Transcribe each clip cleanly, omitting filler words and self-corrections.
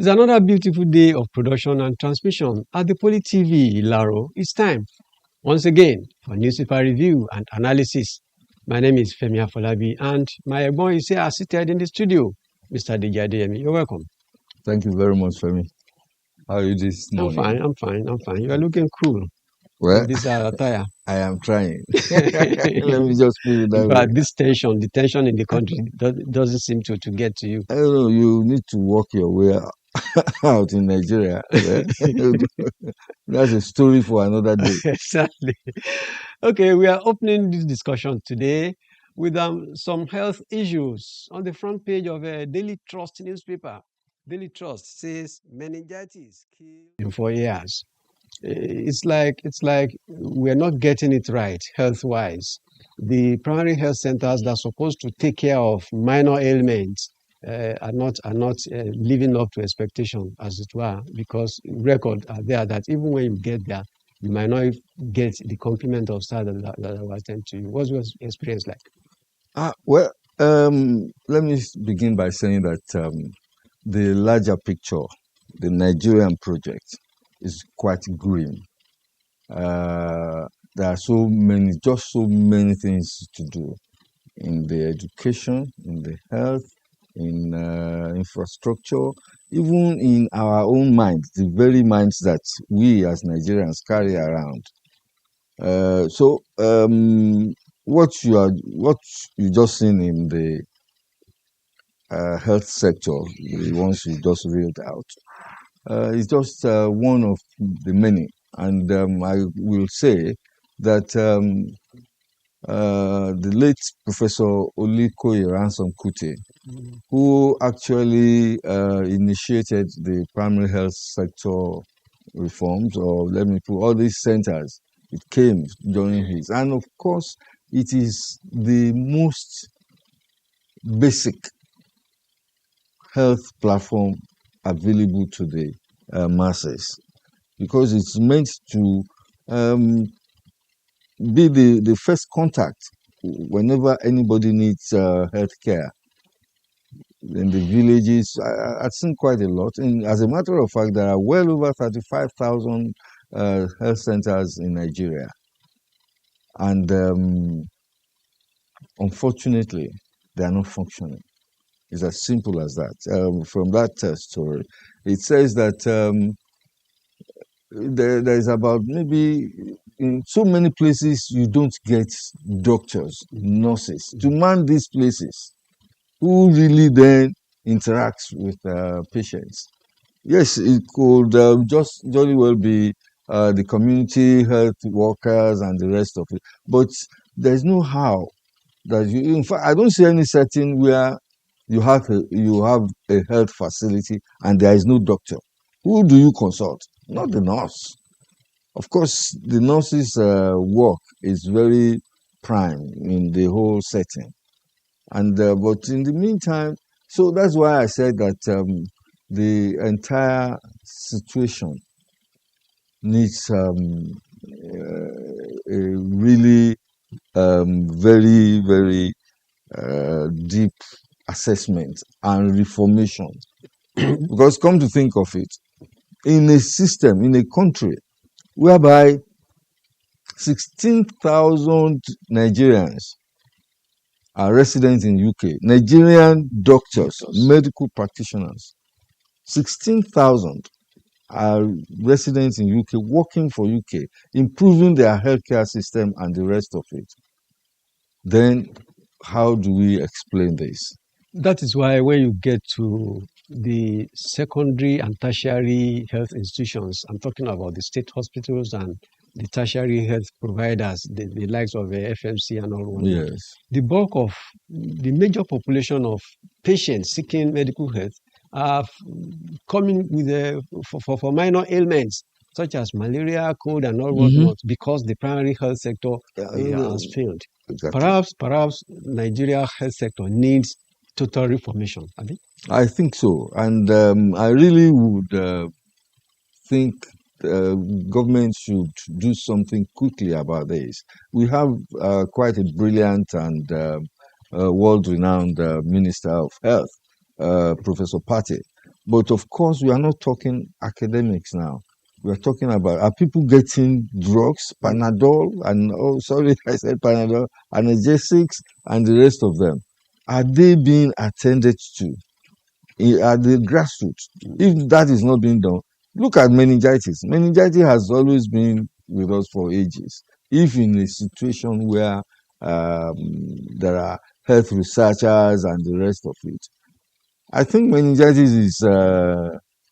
It's another beautiful day of production and transmission at the Poly TV, Laro. It's time once again for newspaper review and analysis. My name is Femi Afolabi and my boy is here seated in the studio, Mr. Deji Adeyemi. You're welcome. Thank you very much, Femi. How are you this morning? I'm fine. You are looking cool. Well, This attire. I am trying. Let me just put it that way. But this tension, the tension in the country doesn't seem to get to you. I don't know, you need to work your way out in Nigeria. That's a story for another day. Exactly. Okay, we are opening this discussion today with some health issues on the front page of a Daily Trust newspaper. Daily Trust says meningitis killed in 4 years. It's like we're not getting it right health-wise. The primary health centers that are supposed to take care of minor ailments are not living up to expectation, as it were, because record are there that even when you get there, you might not get the complement of staff that will attend to you. What's your experience like? Well, let me begin by saying that the larger picture, the Nigerian project, is quite grim. There are so many things to do in the education, in the health, in infrastructure, even in our own minds, the very minds that we as Nigerians carry around. What you just seen in the health sector, the ones you just reeled out, is just one of the many. And I will say that the late Professor Olikoye Ransom Kuti, who actually initiated the primary health sector reforms, or let me put all these centers, it came during his. And of course, it is the most basic health platform available to the masses, because it's meant to be the first contact whenever anybody needs health care. In the villages, I've seen quite a lot. And as a matter of fact, there are well over 35,000 health centers in Nigeria. And unfortunately, they are not functioning. It's as simple as that. From that story, it says that there is about maybe in so many places you don't get doctors, nurses to man these places, who really then interacts with patients. Yes, it could just jolly well be the community health workers and the rest of it, but there's no how that you. In fact, I don't see any setting where you have a health facility and there is no doctor. Who do you consult? Not the nurse. Of course, the nurse's work is very prime in the whole setting. And but in the meantime, so that's why I said that the entire situation needs a really very, very deep assessment and reformation. Because come to think of it, in a system, in a country whereby 16,000 Nigerians are residents in UK, Nigerian doctors, medical practitioners, 16,000 are residents in UK, working for UK, improving their healthcare system and the rest of it. Then how do we explain this? That is why when you get to the secondary and tertiary health institutions, I'm talking about the state hospitals and the tertiary health providers, the likes of FMC and all. Yes. The bulk of the major population of patients seeking medical health are coming with for minor ailments such as malaria, cold, and all whatnot, because the primary health sector has failed. Exactly. Perhaps Nigeria health sector needs total reformation. I think so, and I really would think government should do something quickly about this. We have quite a brilliant and world-renowned Minister of Health, Professor Pate, But of course, we are not talking academics now. We are talking about, are people getting drugs, Panadol, and oh, sorry, I said Panadol, analgesics, and the rest of them? Are they being attended to at the grassroots? If that is not being done, look at meningitis. Meningitis has always been with us for ages. If in a situation where um, there are health researchers and the rest of it, I think meningitis is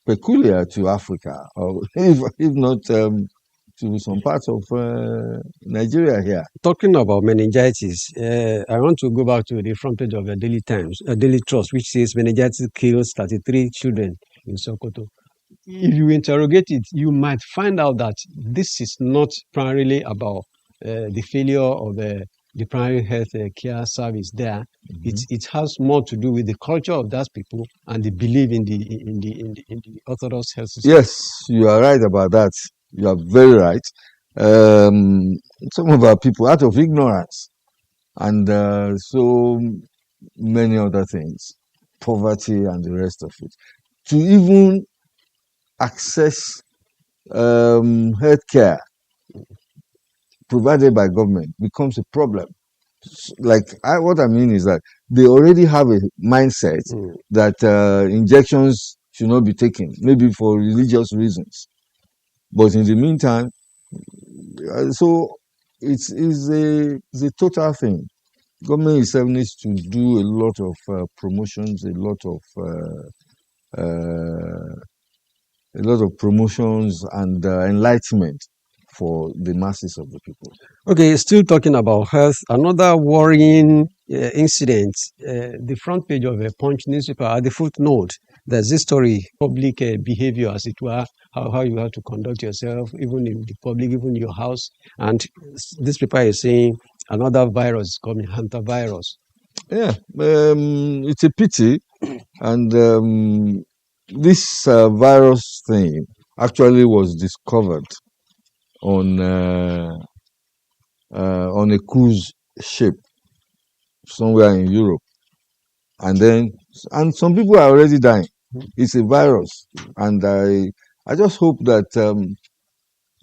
peculiar to Africa, or if not to some parts of Nigeria here. Talking about meningitis, I want to go back to the front page of the Daily Times, Daily Trust, which says meningitis kills 33 children in Sokoto. If you interrogate it, you might find out that this is not primarily about the failure of the primary health care service there. It has more to do with the culture of those people and the belief in the orthodox health system. Yes, you are right about that. You are very right. Some of our people, out of ignorance and so many other things, poverty and the rest of it, to even access healthcare provided by government becomes a problem. What I mean is that they already have a mindset that injections should not be taken, maybe for religious reasons. But in the meantime, so it's a total thing. Government itself needs to do a lot of promotions, a lot of promotions and enlightenment for the masses of the people. Okay, still talking about health, another worrying incident, the front page of a Punch newspaper, at the footnote, there's this story, public behavior, as it were, how you have to conduct yourself, even in the public, even in your house. And this paper is saying another virus coming, hantavirus. Yeah, it's a pity. And this virus thing actually was discovered on a cruise ship somewhere in Europe, and some people are already dying. It's a virus, and I just hope that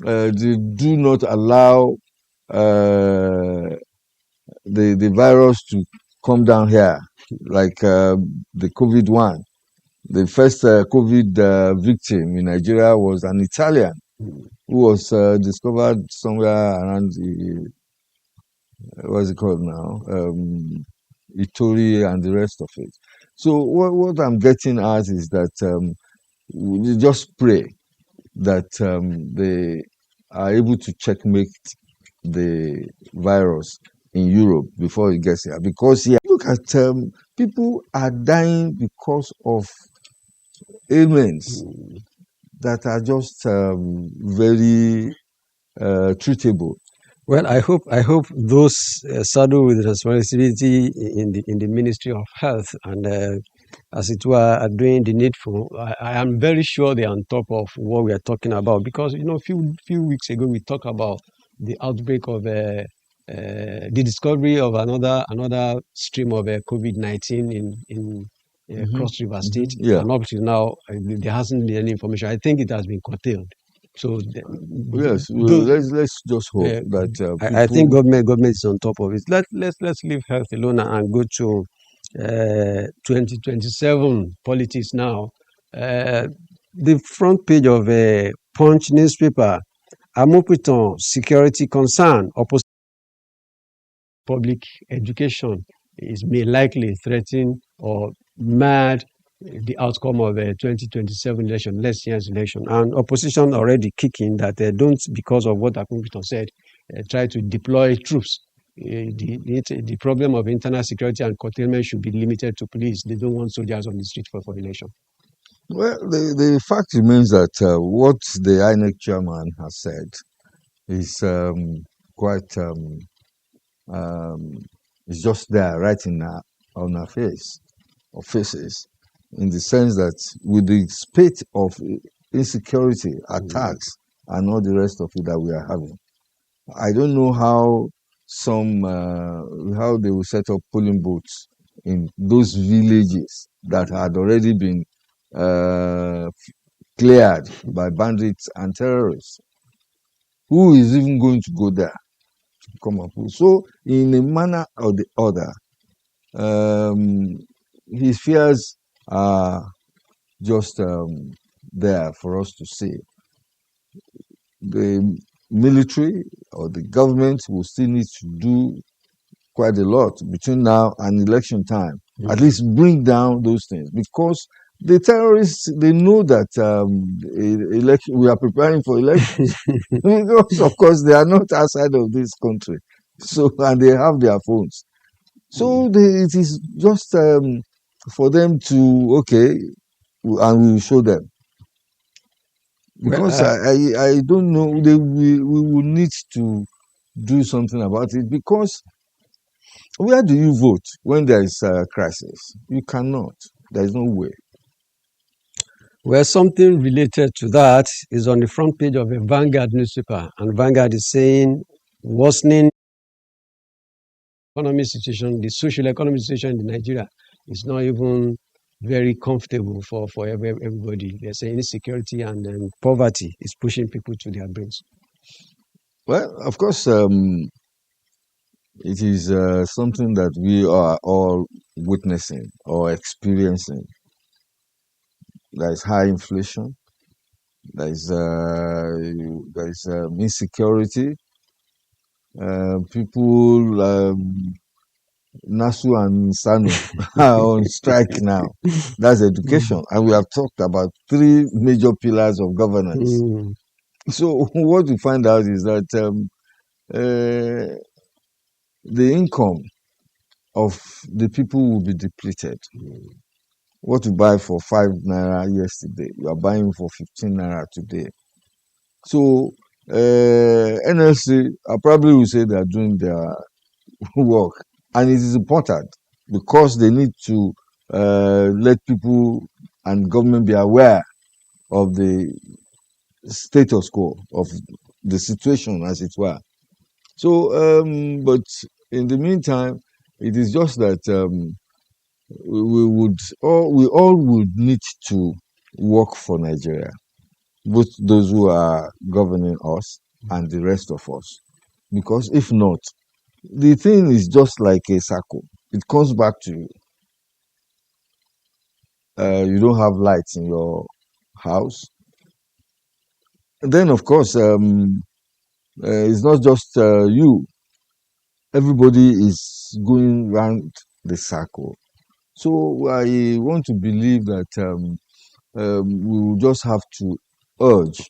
they do not allow the virus to come down here like the COVID one. The first COVID victim in Nigeria was an Italian who was discovered somewhere around the what's it called now? Italy and the rest of it. So what I'm getting at is that we just pray that they are able to checkmate the virus in Europe before it gets here. Because here, look at people are dying because of ailments that are just very treatable. Well, I hope those saddled with responsibility in the Ministry of Health and, as it were, are doing the needful. I am very sure they are on top of what we are talking about, because a few weeks ago we talked about the outbreak of the discovery of another stream of COVID-19 in Cross River State, and up to now there hasn't been any information. I think it has been curtailed. So yes, let's just hope that I think government is on top of it. Let's leave health alone and go to 2027 politics now. The front page of a Punch newspaper, Amopiton security concern, opposite public education is may likely threaten or mad the outcome of a 2027 election, next year's election. And opposition already kicking that don't, because of what Amopiton said, try to deploy troops. The problem of internal security and curtailment should be limited to police. They don't want soldiers on the street for the election. Well, the fact remains that what the INEC chairman has said is quite it's just there, right on our faces, in the sense that with the spate of insecurity, attacks, and all the rest of it that we are having, I don't know how how they will set up polling booths in those villages that had already been cleared by bandits and terrorists. Who is even going to go there to come up with? So, in a manner or the other, his fears are just there for us to see. The military or the government will still need to do quite a lot between now and election time. At least bring down those things, because the terrorists, they know that election, we are preparing for elections. Because of course they are not outside of this country, so, and they have their phones. So it is just for them to, okay, and we will show them. Because I don't know, we will need to do something about it, because where do you vote when there is a crisis? You cannot. There is no way. Well, something related to that is on the front page of a Vanguard newspaper, and Vanguard is saying worsening economic situation, the social economic situation in Nigeria is not even very comfortable for everybody. They're saying insecurity and poverty is pushing people to their brink. Well, of course, it is something that we are all witnessing or experiencing. There is high inflation. There is insecurity. People, NASU and SANU are on strike now. That's education, and we have talked about 3 major pillars of governance. So what we find out is that the income of the people will be depleted. What you buy for 5 naira yesterday, you are buying for 15 naira today. So NLC, I probably will say they are doing their work, and it is important because they need to let people and government be aware of the status quo of the situation, as it were. So, but in the meantime, it is just that we all would need to work for Nigeria, both those who are governing us and the rest of us, because if not, the thing is just like a circle. It comes back to you. You don't have lights in your house. And then, of course, it's not just you. Everybody is going round the circle. So I want to believe that we will just have to urge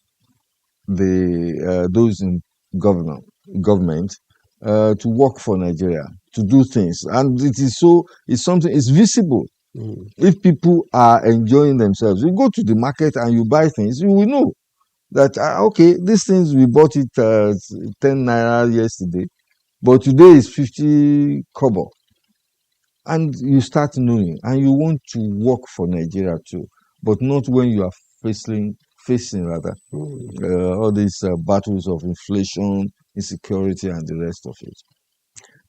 the those in government to work for Nigeria, to do things, and it's something, it's visible. If people are enjoying themselves, you go to the market and you buy things, you will know that okay, these things we bought it 10 naira yesterday, but today is 50 kobo, and you start knowing, and you want to work for Nigeria too, but not when you are facing all these battles of inflation, insecurity, and the rest of it.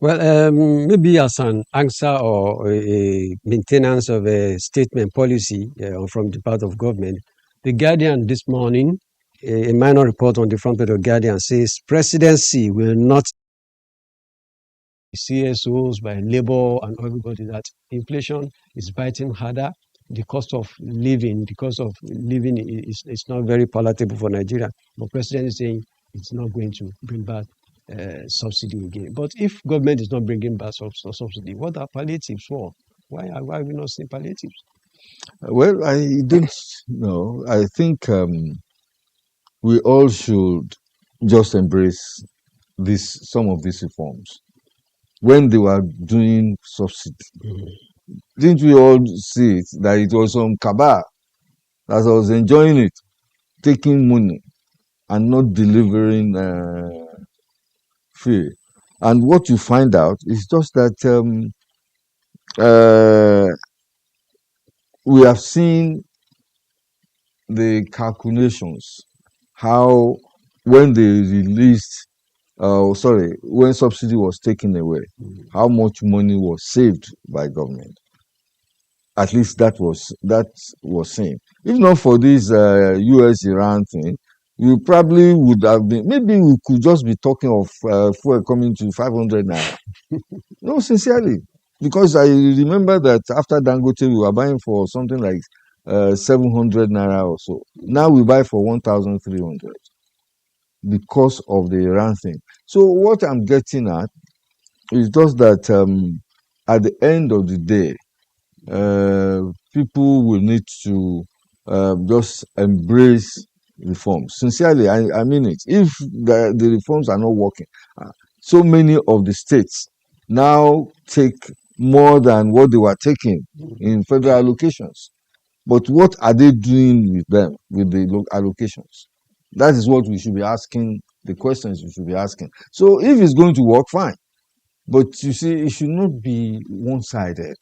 Well, maybe as an answer or a maintenance of a statement policy from the part of government, the Guardian this morning, a minor report on the front page of Guardian says presidency will not CSOs by labor and everybody that inflation is biting harder. The cost of living is not very palatable for Nigeria. But president is saying it's not going to bring back subsidy again. But if government is not bringing back subsidy, what are palliatives for? Why are we not seeing palliatives? Well, I don't know. I think we all should just embrace some of these reforms. When they were doing subsidy, didn't we all see it, that it was some cabal that was enjoying it, taking money and not delivering free? And what you find out is just that we have seen the calculations, how when they released when subsidy was taken away, how much money was saved by government. At least that was seen. If not for this U.S. Iran thing, we probably would have been. Maybe we could just be talking of fuel coming to 500 naira. No, sincerely, because I remember that after Dangote, we were buying for something like 700 naira or so. Now we buy for 1,300 because of the Iran thing. So what I'm getting at is just that at the end of the day, people will need to just embrace reforms. Sincerely, I mean it. If the reforms are not working, so many of the states now take more than what they were taking in federal allocations. But what are they doing with them, with the allocations? That is what we should be asking, the questions we should be asking. So if it's going to work, fine. But you see, it should not be one-sided.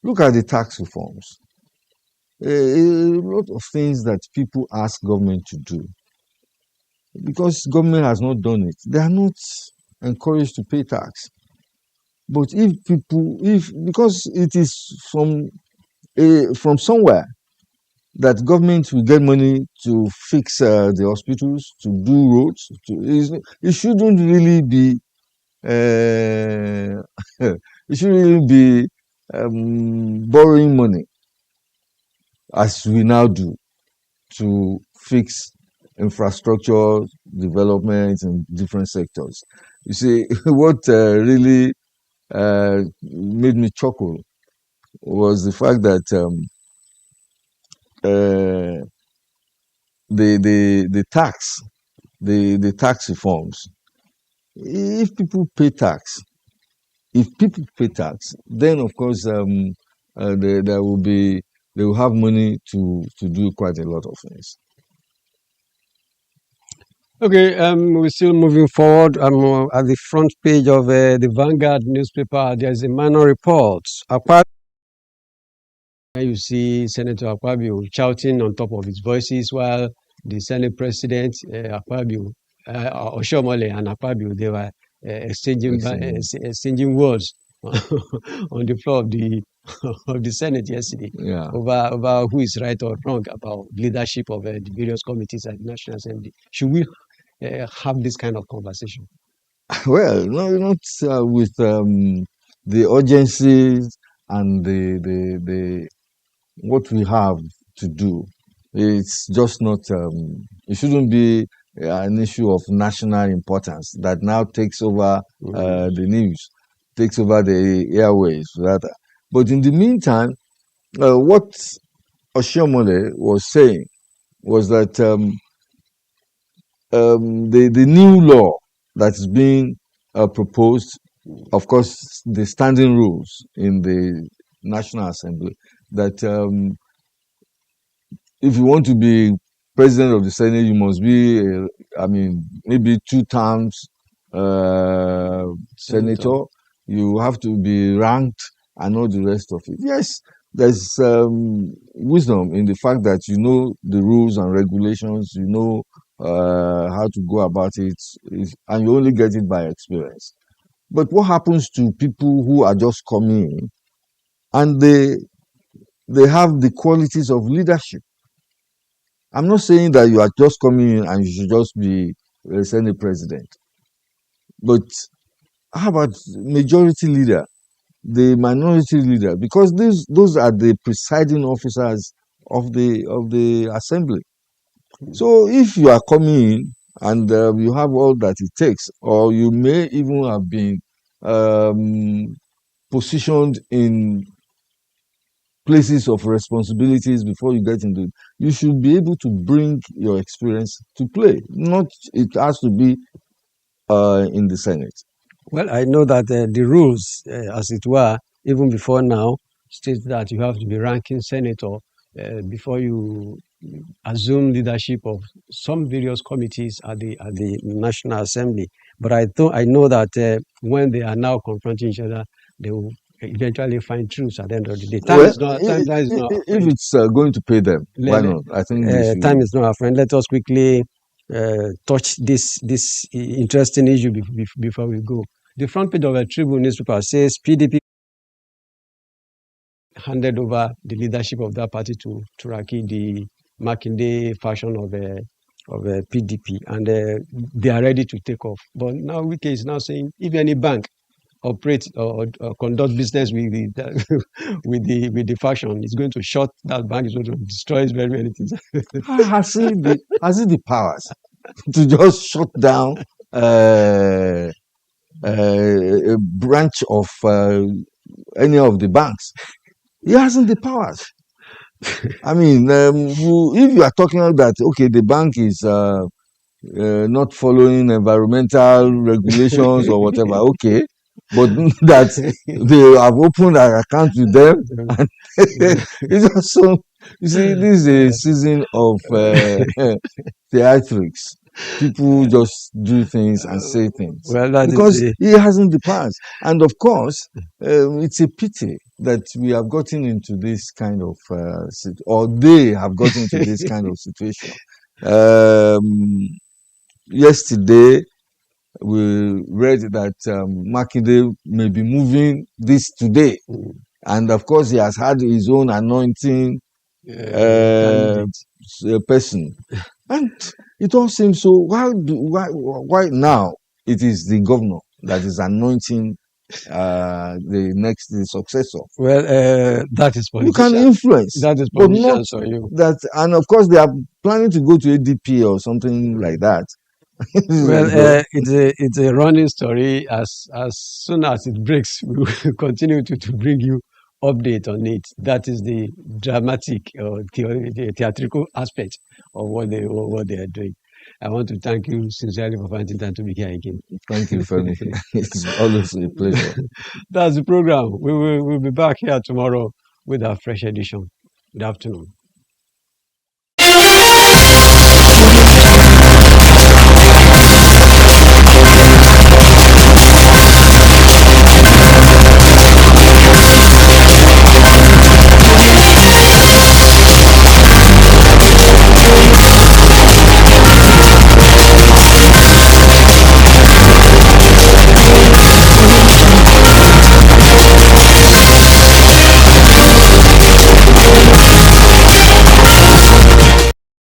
Look at the tax reforms. A lot of things that people ask government to do, because government has not done it, they are not encouraged to pay tax. But if because it is from somewhere that government will get money to fix the hospitals, to do roads, it shouldn't really be it shouldn't really be borrowing money as we now do to fix infrastructure development in different sectors. You see, what really made me chuckle was the fact that uh, the tax reforms. If people pay tax, then of course there will be they will have money to do quite a lot of things. Okay, we're still moving forward. At the front page of the Vanguard newspaper, there's a minor report. You see Senator Akpabio shouting on top of his voices while the Senate President Akpabio, Oshomole and Akpabio, they were exchanging words on the floor of the of the Senate yesterday over who is right or wrong about leadership of the various committees at the National Assembly. Should we have this kind of conversation? Well, no, not with the urgencies and the what we have to do. It's just not. It shouldn't be an issue of national importance that now takes over the news, takes over the airways, rather. But in the meantime, what Oshiomhole was saying was that the new law that's being proposed, of course, the standing rules in the National Assembly, that if you want to be president of the Senate, you must be, maybe 2 terms senator. You have to be ranked and all the rest of it. Yes, there's wisdom in the fact that you know the rules and regulations, you know how to go about it, and you only get it by experience. But what happens to people who are just coming in and they have the qualities of leadership? I'm not saying that you are just coming in and you should just be a Senate president. But how about majority leader, the minority leader? Because those are the presiding officers of the assembly. So if you are coming in and you have all that it takes, or you may even have been positioned in places of responsibilities before you get into it, you should be able to bring your experience to play. Not it has to be in the Senate. Well, I know that the rules, as it were, even before now, states that you have to be ranking senator before you assume leadership of some various committees at the National Assembly. But I know that when they are now confronting each other, they will eventually find truth at the end of the day. Time is not if it's going to pay them, why not? I think time is not our friend. Let us quickly touch this interesting issue before we go. The front page of a Tribune newspaper says PDP handed over the leadership of that party to Turaki, the Makinde faction of PDP, and they are ready to take off. But now Wike is now saying if any bank operate or conduct business with the with the faction, it's going to shut that bank, is going to destroy very many things. Has he the powers to just shut down a branch of any of the banks? He hasn't the powers. I mean, if you are talking about that, okay, the bank is not following environmental regulations or whatever, okay, but that they have opened an account with them, and it's also, you see, this is a season of theatrics. People just do things and say things because he hasn't the powers. And of course, it's a pity that we have gotten into this kind of or they have gotten into this kind of situation. Yesterday, we read that Makinde may be moving this today, and of course, he has had his own anointing person, and it all seems so. Why now it is the governor that is anointing the successor? Well, that is politician. You can influence. That is but not you. that, and of course they are planning to go to ADP or something like that. Well, it's a running story. As soon as it breaks, we will continue to bring you update on it. That is the dramatic or theatrical aspect of what they are doing. I want to thank you sincerely for finding time to be here again. Thank you, Femi. It's always a pleasure. That's the program. We'll be back here tomorrow with our fresh edition. Good afternoon.